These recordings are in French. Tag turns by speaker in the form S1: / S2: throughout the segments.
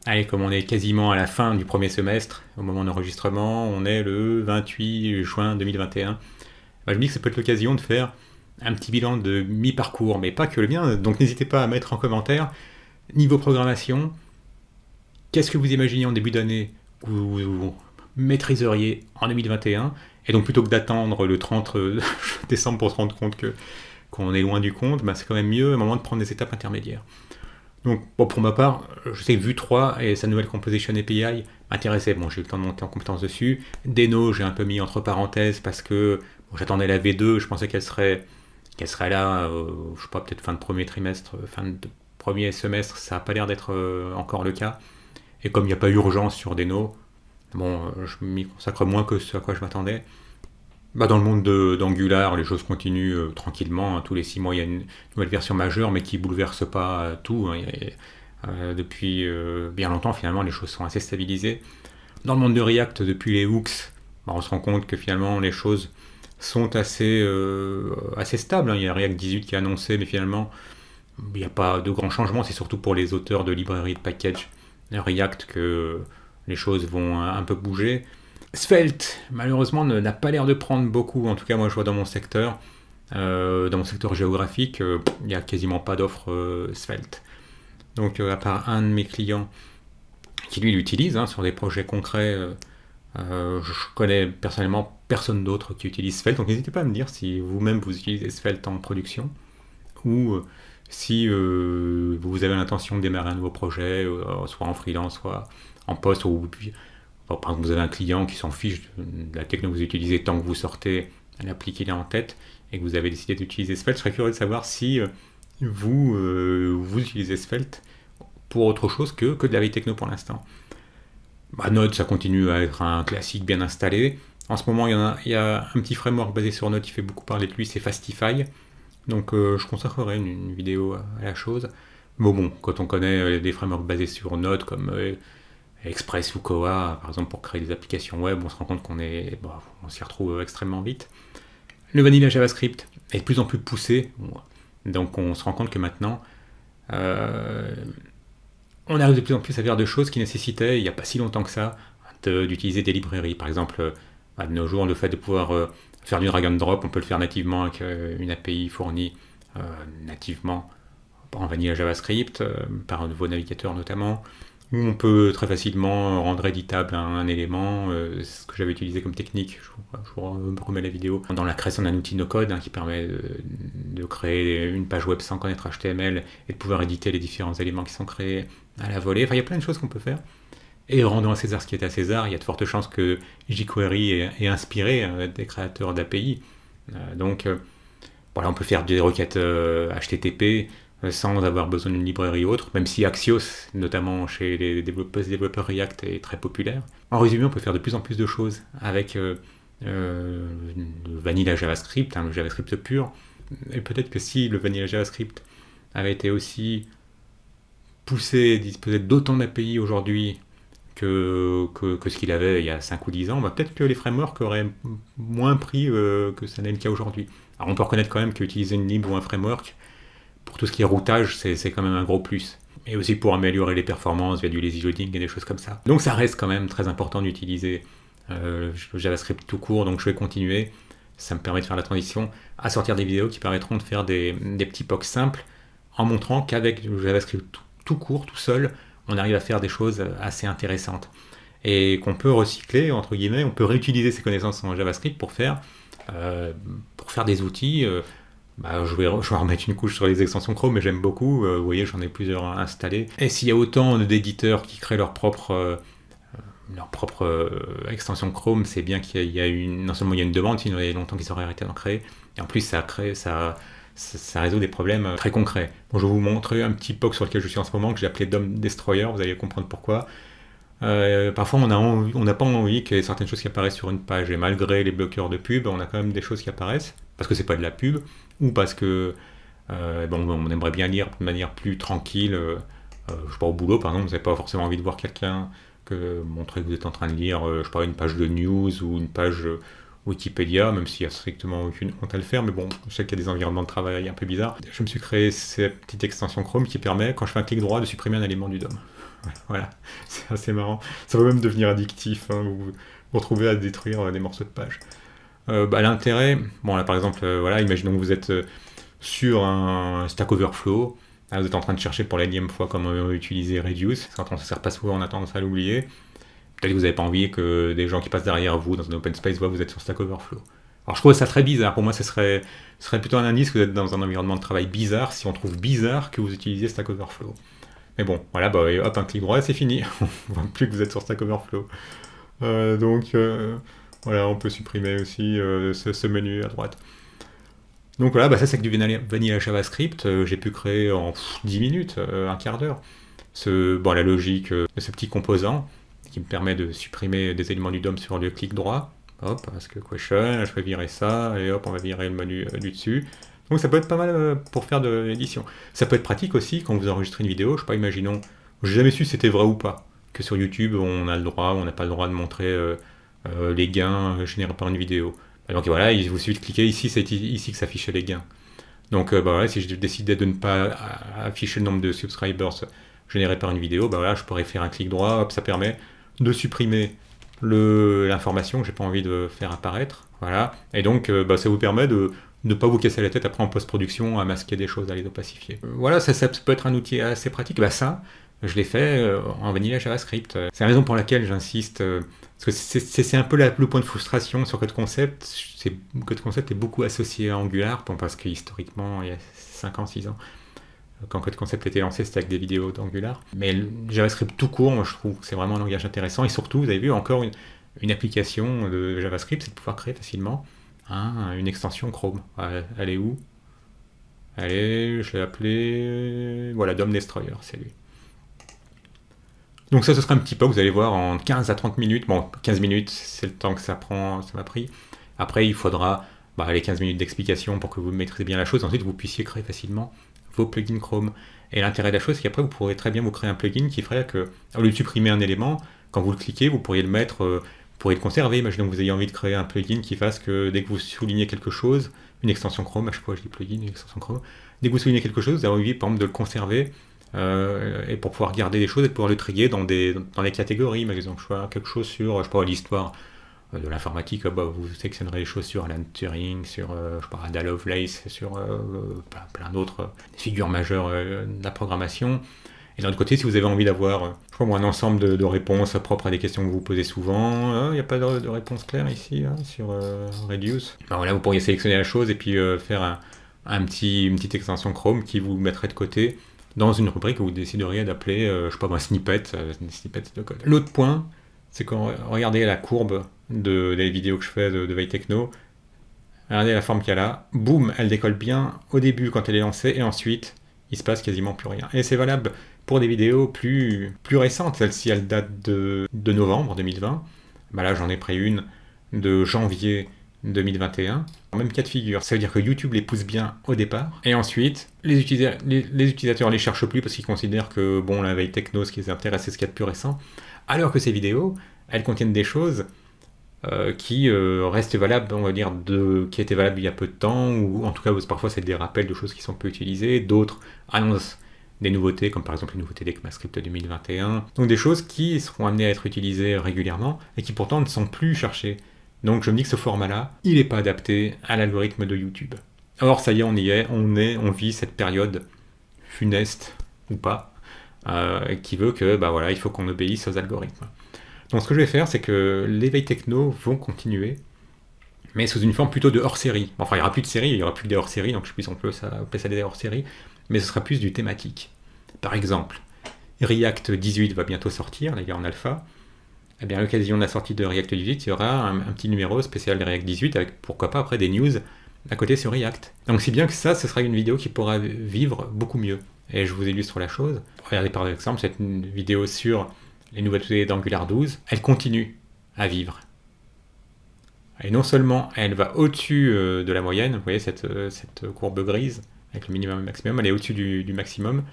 S1: Allez, comme on est quasiment à la fin du premier semestre, au moment d'enregistrement, on est le 28 juin 2021. Je me dis que ça peut être l'occasion de faire un petit bilan de mi-parcours, mais pas que le mien, donc n'hésitez pas à mettre en commentaire, niveau programmation, qu'est-ce que vous imaginez en début d'année que vous maîtriseriez en 2021, et donc plutôt que d'attendre le 30 décembre pour se rendre compte qu'on est loin du compte, bah c'est quand même mieux à un moment de prendre des étapes intermédiaires. Donc, bon, pour ma part, je sais que Vue 3 et sa nouvelle Composition API m'intéressaient. Bon, j'ai eu le temps de monter en compétence dessus. Deno, j'ai un peu mis entre parenthèses parce que bon, j'attendais la V2, je pensais qu'elle serait là, je sais pas, peut-être fin de premier trimestre, fin de premier semestre, ça n'a pas l'air d'être encore le cas. Et comme il n'y a pas urgence sur Deno, bon, je m'y consacre moins que ce à quoi je m'attendais. Bah, dans le monde d'Angular, les choses continuent tranquillement, hein. Tous les 6 mois, il y a une nouvelle version majeure, mais qui ne bouleverse pas tout, hein. Depuis bien longtemps, finalement, les choses sont assez stabilisées. Dans le monde de React, depuis les hooks, bah, on se rend compte que finalement, les choses sont assez stables, hein. Il y a React 18 qui est annoncé, mais finalement, il n'y a pas de grands changements. C'est surtout pour les auteurs de librairies de package React que les choses vont un peu bouger. Svelte, malheureusement, n'a pas l'air de prendre beaucoup. En tout cas, moi, je vois dans mon secteur géographique, il n'y a quasiment pas d'offres Svelte. Donc, à part un de mes clients qui, lui, l'utilise sur des projets concrets, je connais personnellement personne d'autre qui utilise Svelte. Donc, n'hésitez pas à me dire si vous-même vous utilisez Svelte en production ou si vous avez l'intention de démarrer un nouveau projet, soit en freelance, soit en poste, ou par exemple, vous avez un client qui s'en fiche de la techno que vous utilisez tant que vous sortez l'appli qu'il a en tête et que vous avez décidé d'utiliser Svelte. Je serais curieux de savoir si vous utilisez Svelte pour autre chose que de la veille techno pour l'instant. Bah, Node, ça continue à être un classique bien installé. En ce moment, il y a un petit framework basé sur Node qui fait beaucoup parler de lui, c'est Fastify. Donc je consacrerai une vidéo à la chose. Mais bon, quand on connaît des frameworks basés sur Node comme Express ou Koa, par exemple, pour créer des applications web, on se rend compte on s'y retrouve extrêmement vite. Le vanilla JavaScript est de plus en plus poussé, donc on se rend compte que maintenant, on arrive de plus en plus à faire de choses qui nécessitaient, il n'y a pas si longtemps que ça, d'utiliser des librairies. Par exemple, de nos jours, le fait de pouvoir faire du drag and drop, on peut le faire nativement avec une API fournie nativement en vanilla JavaScript, par un nouveau navigateur notamment. On peut très facilement rendre éditable un élément, ce que j'avais utilisé comme technique, je vous remets la vidéo, dans la création d'un outil no-code qui permet de créer une page web sans connaître HTML et de pouvoir éditer les différents éléments qui sont créés à la volée. Enfin, il y a plein de choses qu'on peut faire. Et rendant à César ce qui est à César, il y a de fortes chances que jQuery est inspiré des créateurs d'API. Donc, voilà, on peut faire des requêtes HTTP, sans avoir besoin d'une librairie autre, même si Axios, notamment chez les développeurs React, est très populaire. En résumé, on peut faire de plus en plus de choses avec le vanilla JavaScript, le JavaScript pur, et peut-être que si le vanilla JavaScript avait été aussi poussé, disposé d'autant d'API aujourd'hui que ce qu'il avait il y a 5 ou 10 ans, peut-être que les frameworks auraient moins pris que ça n'est le cas aujourd'hui. Alors on peut reconnaître quand même qu'utiliser une lib ou un framework, pour tout ce qui est routage, c'est quand même un gros plus. Et aussi pour améliorer les performances via du lazy loading et des choses comme ça. Donc ça reste quand même très important d'utiliser le JavaScript tout court, donc je vais continuer. Ça me permet de faire la transition à sortir des vidéos qui permettront de faire des petits POC simples en montrant qu'avec le JavaScript tout court, tout seul, on arrive à faire des choses assez intéressantes. Et qu'on peut recycler, entre guillemets, on peut réutiliser ces connaissances en JavaScript pour faire des outils. Je vais remettre une couche sur les extensions Chrome, mais j'aime beaucoup. Vous voyez, j'en ai plusieurs installées. Et s'il y a autant d'éditeurs qui créent leur propre extension Chrome, c'est bien qu'il y a non seulement il y a une demande, sinon il y a longtemps qu'ils auraient arrêté d'en créer. Et en plus, ça résout des problèmes très concrets. Bon, je vais vous montrer un petit POC sur lequel je suis en ce moment, que j'ai appelé DOM Destroyer, vous allez comprendre pourquoi. Parfois, on n'a pas envie qu'il y ait certaines choses qui apparaissent sur une page, et malgré les bloqueurs de pub, on a quand même des choses qui apparaissent, parce que c'est pas de la pub, ou parce que on aimerait bien lire de manière plus tranquille, je sais pas, au boulot par exemple, vous n'avez pas forcément envie de voir quelqu'un montrer que vous êtes en train de lire, je sais pas, une page de news ou une page Wikipédia, même s'il y a strictement aucune honte à le faire, mais bon, je sais qu'il y a des environnements de travail un peu bizarres. Je me suis créé cette petite extension Chrome qui permet, quand je fais un clic droit, de supprimer un élément du DOM. Voilà, c'est assez marrant. Ça peut même devenir addictif, hein, vous vous retrouvez à détruire des morceaux de page. L'intérêt, bon là par exemple, voilà, imaginons que vous êtes sur un Stack Overflow, là, vous êtes en train de chercher pour l'énième fois comment utiliser Reduce, quand on ne se sert pas souvent, on a tendance à l'oublier. Peut-être que vous n'avez pas envie que des gens qui passent derrière vous dans un open space voient que vous êtes sur Stack Overflow. Alors je trouve ça très bizarre, pour moi ce serait plutôt un indice que vous êtes dans un environnement de travail bizarre si on trouve bizarre que vous utilisiez Stack Overflow. Mais bon, voilà, bah, hop, un clic droit, c'est fini. On voit plus que vous êtes sur Stack Overflow. Voilà, on peut supprimer aussi ce menu à droite. Donc voilà, bah, ça c'est que du vanilla JavaScript. J'ai pu créer en 10 minutes, un quart d'heure, la logique de ce petit composant qui me permet de supprimer des éléments du DOM sur le clic droit. Hop, ask question, je vais virer ça, et hop, on va virer le menu du dessus. Donc ça peut être pas mal pour faire de l'édition. Ça peut être pratique aussi quand vous enregistrez une vidéo, je sais pas, imaginons, j'ai jamais su si c'était vrai ou pas, que sur YouTube on a le droit ou on n'a pas le droit de montrer les gains générés par une vidéo. Donc voilà, il vous suffit de cliquer ici, c'est ici que s'affichent les gains. Donc voilà, si je décidais de ne pas afficher le nombre de subscribers générés par une vidéo, bah voilà, je pourrais faire un clic droit, hop, ça permet de supprimer l'information que j'ai pas envie de faire apparaître. Voilà. Et donc ça vous permet de ne pas vous casser la tête après en post-production à masquer des choses, à les opacifier. Voilà, ça peut être un outil assez pratique. Bah ça, je l'ai fait en vanilla JavaScript. C'est la raison pour laquelle j'insiste, parce que c'est un peu le point de frustration sur Code Concept. Code Concept est beaucoup associé à Angular, parce que historiquement, il y a 5 ans, 6 ans, quand Code Concept était lancé, c'était avec des vidéos d'Angular. Mais le JavaScript tout court, moi je trouve que c'est vraiment un langage intéressant. Et surtout, vous avez vu, encore une application de JavaScript, c'est de pouvoir créer facilement une extension Chrome. Elle est où? Je l'ai appelé... Voilà, DOM Destroyer, c'est lui. Donc ça, ce sera un petit peu, vous allez voir, en 15 à 30 minutes. Bon, 15 minutes, c'est le temps que ça m'a pris. Après, il faudra les 15 minutes d'explication pour que vous maîtrisez bien la chose. Ensuite, vous puissiez créer facilement vos plugins Chrome. Et l'intérêt de la chose, c'est qu'après, vous pourrez très bien vous créer un plugin qui ferait que, au lieu de supprimer un élément, quand vous le cliquez, vous pourriez le mettre, vous pourriez le conserver. Imaginons que vous ayez envie de créer un plugin qui fasse que dès que vous soulignez quelque chose, une extension Chrome, à chaque fois je dis plugin, une extension Chrome, dès que vous soulignez quelque chose, vous avez envie, par exemple, de le conserver, et pour pouvoir garder des choses et pouvoir le trier dans les catégories. Par exemple, je vois quelque chose sur, je sais pas, l'histoire de l'informatique, vous sélectionnerez les choses sur Alan Turing, sur Ada Lovelace, sur plein d'autres figures majeures de la programmation. Et d'un autre côté, si vous avez envie d'avoir un ensemble de réponses propres à des questions que vous vous posez souvent, il n'y a pas de réponse claire ici sur Reduce. Voilà, vous pourriez sélectionner la chose et puis faire une petite extension Chrome qui vous mettrait de côté dans une rubrique que vous décideriez d'appeler, un snippet de code. L'autre point, c'est que regardez la courbe des vidéos que je fais de Veille Techno. Regardez la forme qu'il y a là. Boum, elle décolle bien au début quand elle est lancée, et ensuite, il se passe quasiment plus rien. Et c'est valable pour des vidéos plus récentes. Celle-ci, elle date de novembre 2020. Là, j'en ai pris une de janvier 2021. Même cas de figure. Ça veut dire que YouTube les pousse bien au départ. Et ensuite, les utilisateurs les cherchent plus parce qu'ils considèrent que, la veille techno, ce qui les intéresse, c'est ce qu'il y a de plus récent. Alors que ces vidéos, elles contiennent des choses qui restent valables, on va dire, qui étaient valables il y a peu de temps, ou en tout cas, parfois, c'est des rappels de choses qui sont peu utilisées. D'autres annoncent des nouveautés, comme par exemple les nouveautés d'ECMAScript 2021. Donc des choses qui seront amenées à être utilisées régulièrement et qui pourtant ne sont plus cherchées. Donc je me dis que ce format-là, il n'est pas adapté à l'algorithme de YouTube. Or ça y est, on y est, on vit cette période funeste, ou pas, qui veut que, il faut qu'on obéisse aux algorithmes. Donc ce que je vais faire, c'est que les veilles techno vont continuer, mais sous une forme plutôt de hors-série. Enfin, il n'y aura plus de série, il n'y aura plus que des hors-séries, donc je puisse appeler ça des hors-séries, mais ce sera plus du thématique. Par exemple, React 18 va bientôt sortir, il est en alpha. Eh bien, à l'occasion de la sortie de React 18, il y aura un petit numéro spécial de React 18 avec, pourquoi pas, après des news à côté sur React. Donc, si bien que ça, ce sera une vidéo qui pourra vivre beaucoup mieux. Et je vous illustre la chose. Regardez par exemple cette vidéo sur les nouveautés d'Angular 12. Elle continue à vivre. Et non seulement elle va au-dessus de la moyenne, vous voyez cette courbe grise, avec le minimum et le maximum, elle est au-dessus du maximum,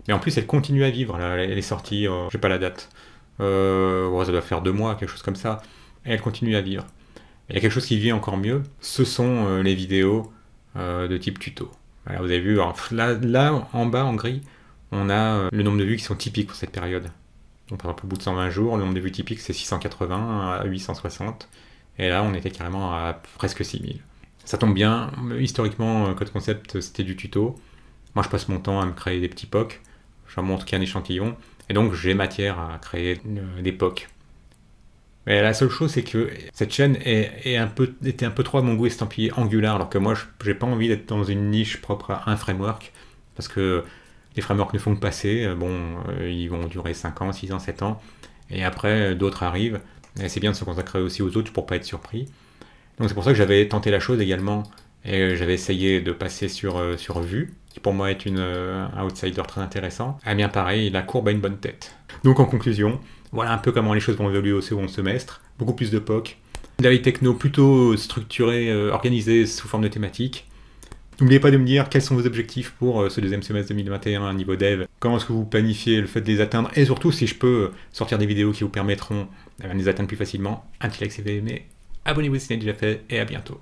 S1: mais en plus elle continue à vivre. Là, elle est sortie, j'ai pas la date, ça doit faire 2 mois, quelque chose comme ça, et elle continue à vivre. Et il y a quelque chose qui vit encore mieux, ce sont les vidéos de type tuto. Voilà, vous avez vu, alors, là en bas en gris, on a le nombre de vues qui sont typiques pour cette période. Donc par exemple, au bout de 120 jours, le nombre de vues typique c'est 680 à 860. Et là, on était carrément à presque 6000. Ça tombe bien, historiquement, Code Concept c'était du tuto. Moi je passe mon temps à me créer des petits POC. Je montre qu'un échantillon. Et donc j'ai matière à créer des POC. Mais la seule chose, c'est que cette chaîne était un peu trop à mon goût estampillée Angular, alors que moi, j'ai pas envie d'être dans une niche propre à un framework, parce que les frameworks ne font que passer, ils vont durer 5 ans, 6 ans, 7 ans, et après, d'autres arrivent, et c'est bien de se consacrer aussi aux autres pour pas être surpris. Donc c'est pour ça que j'avais tenté la chose également, et j'avais essayé de passer sur Vue, qui pour moi est un outsider très intéressant. Ah bien pareil, la courbe a une bonne tête. Donc en conclusion, voilà un peu comment les choses vont évoluer au second semestre. Beaucoup plus de POC. De la techno plutôt structurée, organisée sous forme de thématiques. N'oubliez pas de me dire quels sont vos objectifs pour ce deuxième semestre 2021 à niveau dev. Comment est-ce que vous planifiez le fait de les atteindre. Et surtout, si je peux sortir des vidéos qui vous permettront de les atteindre plus facilement. Un petit like si vous avez aimé. Abonnez-vous si ce n'est déjà fait. Et à bientôt.